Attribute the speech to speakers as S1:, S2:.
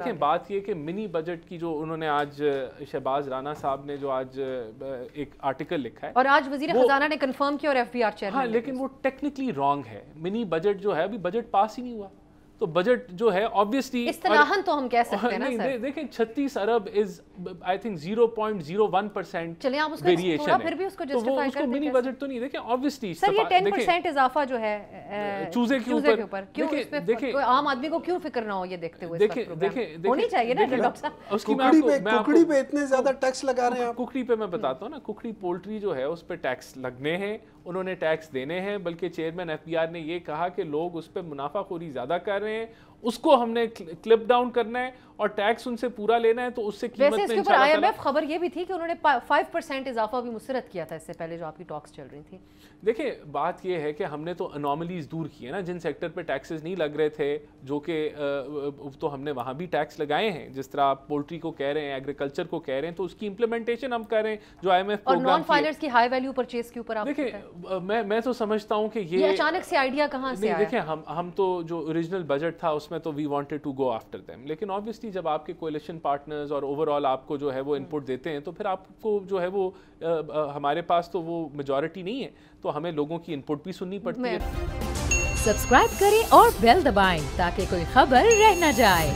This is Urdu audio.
S1: دیکھیں بات یہ کہ منی بجٹ کی جو انہوں نے آج شہباز رانا صاحب نے جو آج ایک آرٹیکل لکھا ہے
S2: اور آج وزیر خزانہ نے کنفرم کیا اور ایف بی آر چیئرمین
S1: ہاں لیکن وہ ٹیکنیکلی رانگ ہے. منی بجٹ جو ہے ابھی بجٹ پاس ہی نہیں ہوا تو بجٹ جو ہے obviously
S2: اصطلاحاً تو ہم کہہ سکتے ہیں نا سر.
S1: دیکھیں 36 ارب از I think 0.01%
S2: چلیں آپ اس کو
S1: ویریشن
S2: تھوڑا پھر بھی اس کو جسٹیفائی کر دیں.
S1: منی بجٹ تو نہیں دیکھیں obviously
S2: سر یہ 10% اضافہ جو ہے
S1: چوزے کے اوپر
S2: کیوں اس پہ عام آدمی کو کیوں فکر نہ ہو یہ دیکھتے ہوئے ہونی چاہیے نا ڈاکٹر صاحب.
S3: ککڑی پہ اتنے زیادہ ٹیکس لگا رہے ہیں آپ.
S1: ککڑی پہ میں بتاتا ہوں نا, ککڑی پولٹری جو ہے اس پہ ٹیکس لگنے ہیں, انہوں نے ٹیکس دینے ہیں, بلکہ چیئرمین ایف بی آر نے یہ کہا کہ لوگ اس پہ منافع خوری زیادہ کر رہے ہیں, اس کو ہم نے کلپ ڈاؤن کرنا ہے اور ٹیکس ان سے پورا لینا ہے تو اس سے قیمت میں
S2: ویسے اس کے اوپر آئی ایم ایف خبر یہ بھی تھی کہ انہوں نے 5% اضافہ بھی مسترد کیا تھا اس سے پہلے جو آپ کی ٹاکس چل رہی تھی.
S1: دیکھیں بات یہ ہے کہ ہم نے تو انوملیز دور کی ہیں نا, جن سیکٹر پہ ٹیکسز نہیں لگ رہے تھے جو کہ تو ہم نے وہاں بھی ٹیکس لگائے ہیں, جس طرح آپ پولٹری کو کہہ رہے ہیں, ایگریکلچر کو کہہ رہے ہیں, تو اس کی امپلیمنٹیشن ہم کر رہے ہیں جو آئی ایم ایف
S2: اور نان فائنرز کی ہائی ویلیو پرچیز کے اوپر.
S1: دیکھیں میں تو سمجھتا ہوں کہ
S2: یہ اچانک سے آئیڈیا کہاں سے آیا؟
S1: دیکھیں ہم تو جو اوریجنل بجٹ تھا اس میں تو we wanted to go after them, لیکن obviously جب آپ کے کولیشن پارٹنرز اور اوور آل آپ کو جو ہے وہ انپٹ دیتے ہیں تو پھر آپ کو جو ہے وہ ہمارے پاس تو وہ میجورٹی نہیں ہے تو ہمیں لوگوں کی انپٹ بھی سننی پڑتی ہے.
S4: سبسکرائب کریں اور بیل دبائیں تاکہ کوئی خبر رہ نہ جائے.